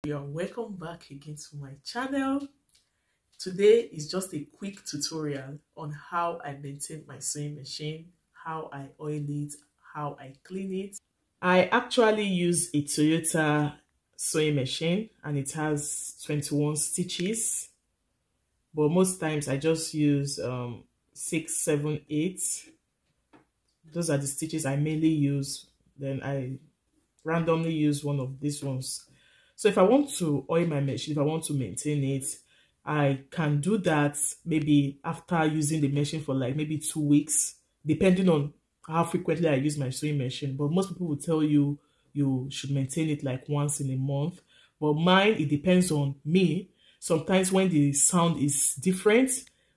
You're welcome back again to my channel. Today is just a quick tutorial on how I maintain my sewing machine, how I oil it, how I clean it. I actually use a Toyota sewing machine and it has 21 stitches, but most times I just use 6, 7, 8. Those are the stitches I mainly use. Then I randomly use one of these ones. So if I want to oil my machine, if I want to maintain it, I can do that maybe after using the machine for like maybe 2 weeks, depending on how frequently I use my sewing machine. But most people will tell you you should maintain it like once in a month. But mine, it depends on me. Sometimes when the sound is different,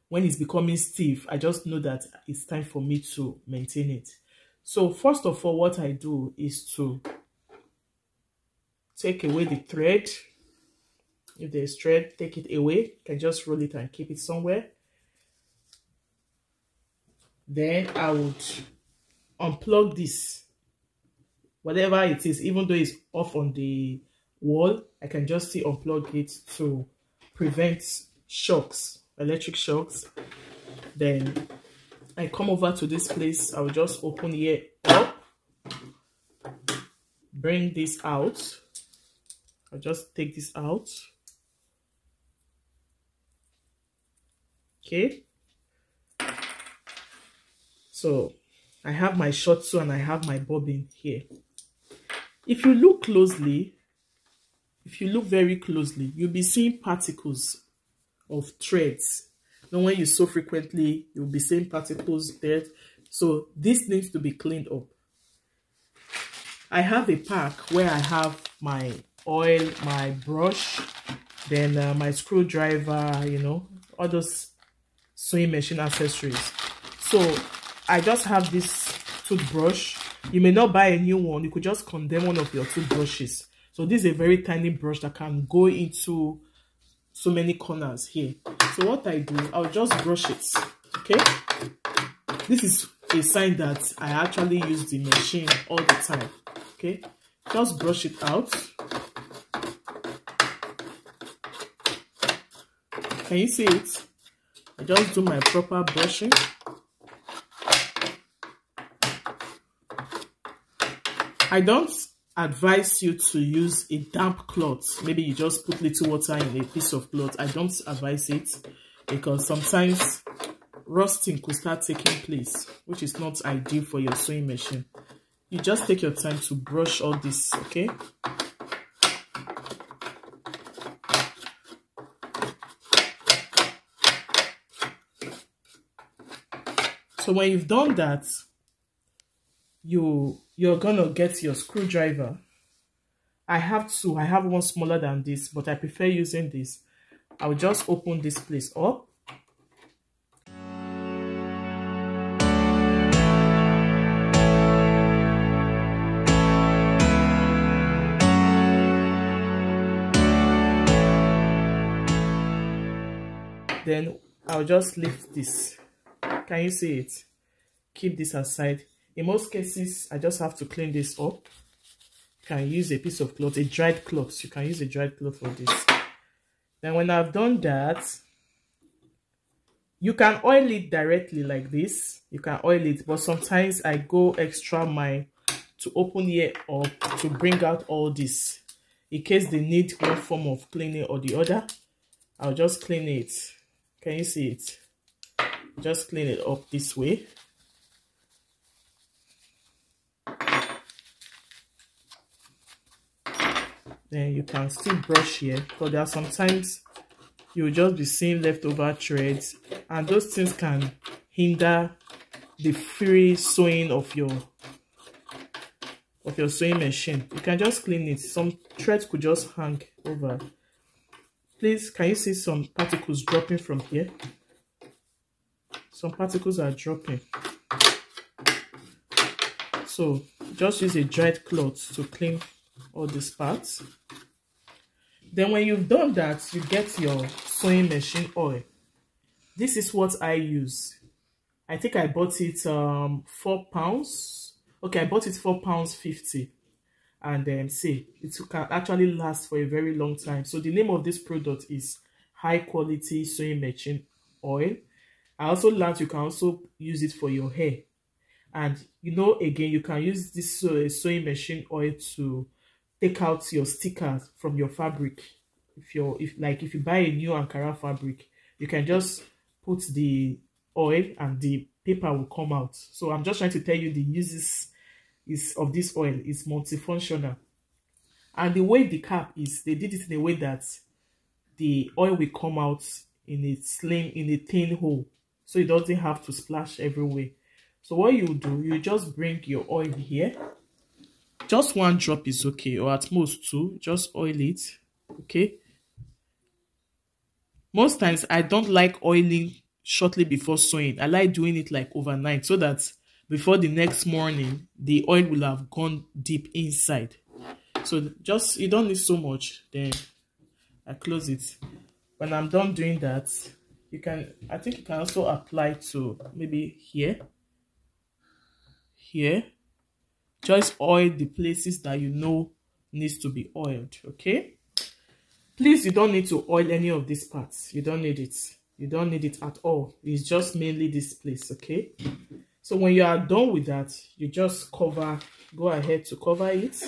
when it's becoming stiff, I just know that it's time for me to maintain it. So first of all, what I do is to take away the thread. If there's thread, take it away. You can just roll it and keep it somewhere. Then I would unplug this, whatever it is, even though it's off on the wall, I can just still unplug it to prevent shocks, electric shocks. Then I come over to this place. I will just open here up, bring this out. I'll just take this out. Okay. So I have my short sew and I have my bobbin here. If you look closely, if you look very closely, you'll be seeing particles of threads. Now when you sew frequently, you'll be seeing particles there. So this needs to be cleaned up. I have a pack where I have my oil, my brush, then my screwdriver, you know, all those sewing machine accessories. So I just have this toothbrush. You may not buy a new one. You could just condemn one of your toothbrushes. So this is a very tiny brush that can go into so many corners here. So what I do, I'll just brush it. Okay, this is a sign that I actually use the machine all the time. Okay, just brush it out. Can you see it? I just do my proper brushing. I don't advise you to use a damp cloth. Maybe you just put little water in a piece of cloth. I don't advise it because sometimes rusting could start taking place, which is not ideal for your sewing machine. You just take your time to brush all this, okay? So when you've done that, you're gonna get your screwdriver. I have one smaller than this, but I prefer using this. I'll just open this place up. Then I'll just lift this. Can you see it? Keep this aside. In most cases, I just have to clean this up. You can use a piece of cloth, a dried cloth. You can use a dried cloth for this. Then when I've done that, you can oil it directly like this. You can oil it, but sometimes I go extra mile to open here up to bring out all this. In case they need one form of cleaning or the other, I'll just clean it. Can you see it? Just clean it up this way. Then you can still brush here, because there are sometimes you'll just be seeing leftover threads, and those things can hinder the free sewing of your sewing machine. You can just clean it. Some threads could just hang over. Please, can you see some particles dropping from here? Some particles are dropping. So just use a dried cloth to clean all these parts. Then when you've done that, you get your sewing machine oil. This is what I use. I think I bought it £4. Okay, I bought it £4.50. and see, it can actually last for a very long time. So the name of this product is high quality sewing machine oil. I also learned you can also use it for your hair. And you know, again, you can use this sewing machine oil to take out your stickers from your fabric. If you buy a new Ankara fabric, you can just put the oil and the paper will come out. So I'm just trying to tell you the uses of this oil is multifunctional. And the way the cap is, they did it in a way that the oil will come out in a thin hole, so it doesn't have to splash everywhere. So what you do, you just bring your oil here. Just 1 drop is okay, or at most 2. Just oil it, okay? Most times I don't like oiling shortly before sewing. I like doing it like overnight, so that before the next morning the oil will have gone deep inside. So just, you don't need so much. Then I close it. When I'm done doing that, I think you can also apply to maybe here. Just oil the places that you know needs to be oiled, okay? Please, you don't need to oil any of these parts. You don't need it. You don't need it at all. It's just mainly this place, okay? So when you are done with that, you just go ahead to cover it.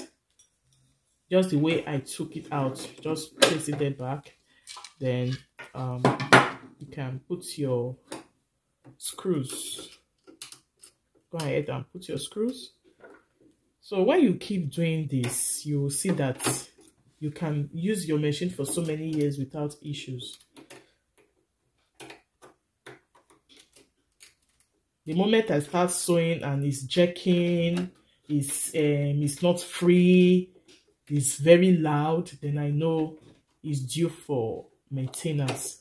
Just the way I took it out. Just place it there back. Then you can put your screws. Go ahead and put your screws. So when you keep doing this, you will see that you can use your machine for so many years without issues. The moment I start sewing and it's jerking, it's not free, it's very loud, then I know it's due for maintenance.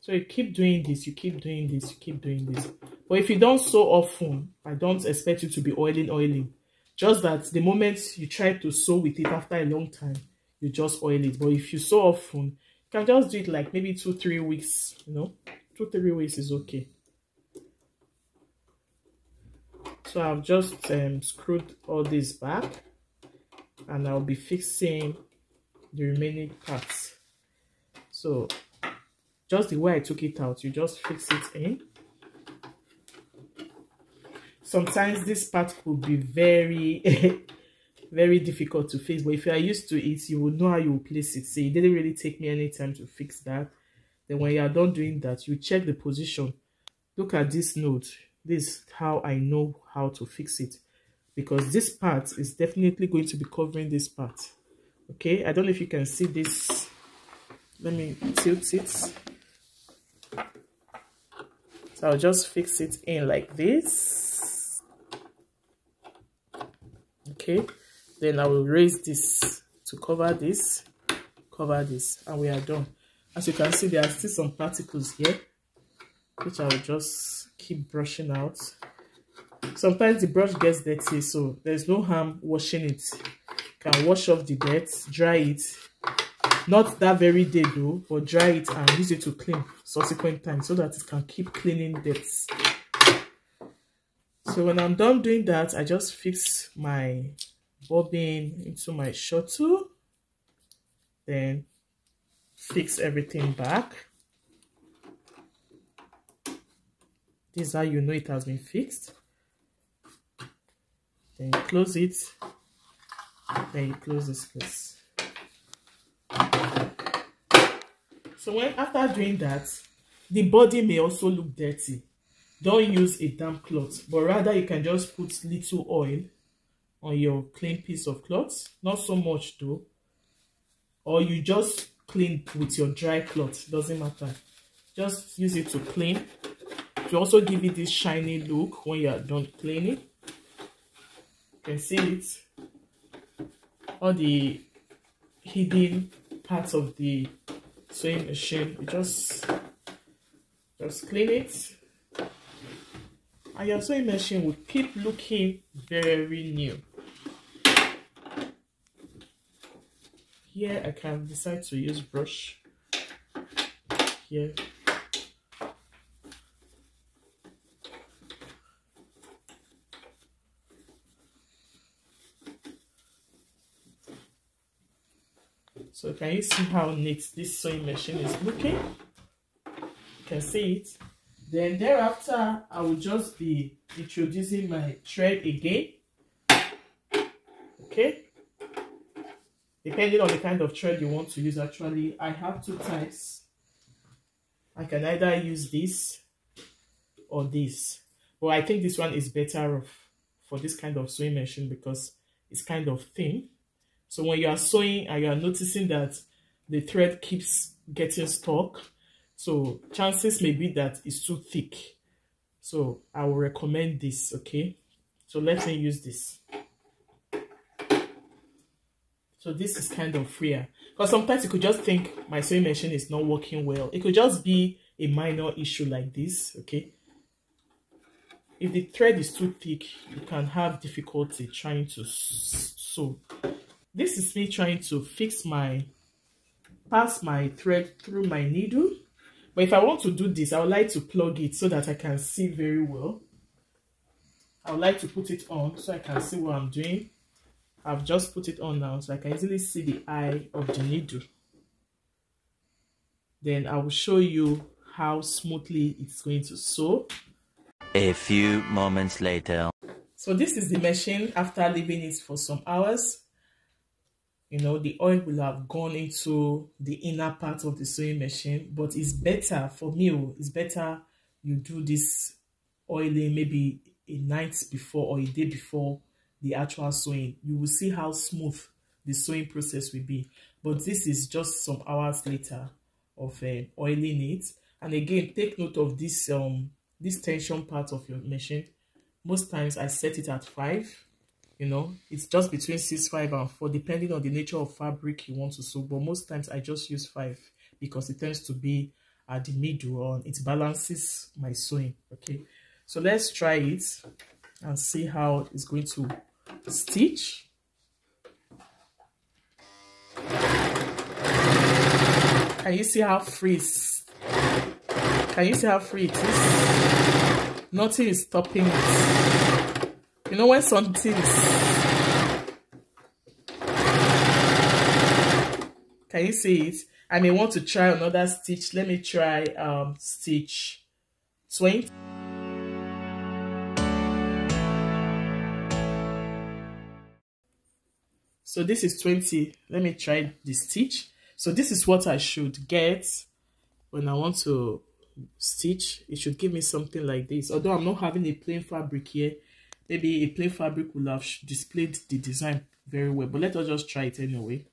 So you keep doing this, you keep doing this, you keep doing this. But if you don't sew often, I don't expect you to be oiling. Just that the moment you try to sew with it after a long time, you just oil it. But if you sew often, you can just do it like maybe 2-3 weeks, you know. 2-3 weeks is okay. So I've just screwed all this back, and I'll be fixing the remaining parts. So just the way I took it out, you just fix it in. Sometimes this part could be very very difficult to fix, but if you are used to it, you will know how you will place it. See, it didn't really take me any time to fix that. Then when you are done doing that, you check the position. Look at this node. This is how I know how to fix it, because this part is definitely going to be covering this part. Okay, I don't know if you can see this. Let me tilt it. So I'll just fix it in like this. Okay, then I will raise this to cover this, and we are done. As you can see, there are still some particles here, which I will just keep brushing out. Sometimes the brush gets dirty, so there's no harm washing it. You can wash off the dirt, dry it. Not that very day though, but dry it and use it to clean subsequent times so that it can keep cleaning dirt. So when I'm done doing that, I just fix my bobbin into my shuttle, then fix everything back. This is how you know it has been fixed. Then you close it, then you close this place. So after doing that, the body may also look dirty. Don't use a damp cloth, but rather you can just put little oil on your clean piece of cloth. Not so much though. Or you just clean with your dry cloth. Doesn't matter. Just use it to clean. To also give it this shiny look when you are done cleaning. You can see it. All the hidden parts of the sewing machine. You just clean it. And your sewing machine will keep looking very new. Here I can decide to use brush. Here. So can you see how neat this sewing machine is looking? You can see it. Then thereafter, I will just be introducing my thread again. Okay. Depending on the kind of thread you want to use, actually, I have two types. I can either use this or this. But I think this one is better for this kind of sewing machine because it's kind of thin. So when you are sewing and you are noticing that the thread keeps getting stuck, so chances may be that it's too thick. So I will recommend this, okay? So let me use this. So this is kind of freer. Because sometimes you could just think my sewing machine is not working well. It could just be a minor issue like this, okay? If the thread is too thick, you can have difficulty trying to sew. This is me trying to pass my thread through my needle. But if I want to do this, I would like to plug it so that I can see very well. I would like to put it on so I can see what I'm doing. I've just put it on now so I can easily see the eye of the needle. Then I will show you how smoothly it's going to sew. A few moments later. So this is the machine after leaving it for some hours. You know, the oil will have gone into the inner part of the sewing machine, but it's better for me. It's better you do this oiling maybe a night before or a day before the actual sewing. You will see how smooth the sewing process will be. But this is just some hours later of oiling it. And again, take note of this this tension part of your machine. Most times I set it at 5. You know, it's just between 6, 5, and 4, depending on the nature of fabric you want to sew. But most times I just use 5 because it tends to be at the middle or it balances my sewing. Okay, so let's try it and see how it's going to stitch. Can you see how free it's? Can you see how free it is? Nothing is stopping it. You know when something is... Can you see it? I may want to try another stitch. Let me try stitch 20. So this is 20. Let me try the stitch. So this is what I should get when I want to stitch. It should give me something like this. Although I'm not having a plain fabric here, maybe a plain fabric will have displayed the design very well. But let us just try it anyway.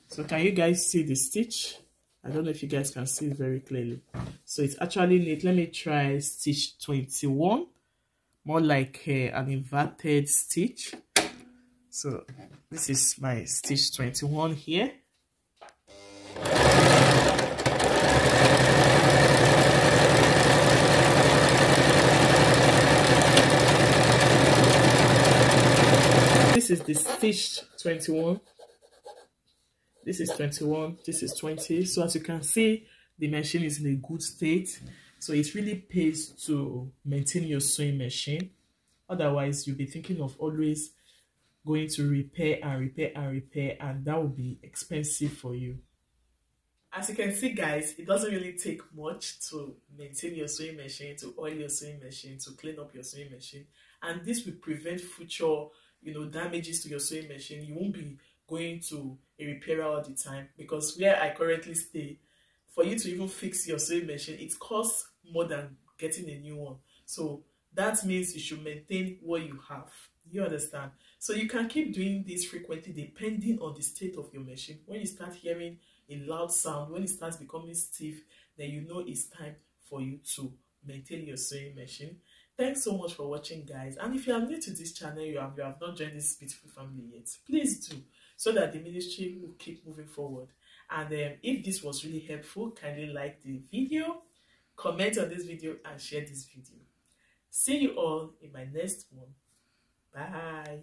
So can you guys see the stitch? I don't know if you guys can see it very clearly. So it's actually neat. Let me try stitch 21. More like an inverted stitch. So this is my stitch 21 here. This is the stitch 21. This is 21, this is 20. So as you can see, the machine is in a good state. So it really pays to maintain your sewing machine. Otherwise, you'll be thinking of always going to repair and repair and repair, and that will be expensive for you. As you can see, guys, it doesn't really take much to maintain your sewing machine, to oil your sewing machine, to clean up your sewing machine. And this will prevent future, damages to your sewing machine. You won't be going to a repairer all the time, because where I currently stay, for you to even fix your sewing machine, it costs more than getting a new one. So that means you should maintain what you have. You understand? So you can keep doing this frequently depending on the state of your machine. When you start hearing a loud sound, when it starts becoming stiff, then you know it's time for you to maintain your sewing machine. Thanks so much for watching, guys. And if you are new to this channel, you have not joined this beautiful family yet, please do, so that the ministry will keep moving forward. And if this was really helpful, kindly like the video, comment on this video, and share this video. See you all in my next one. Bye.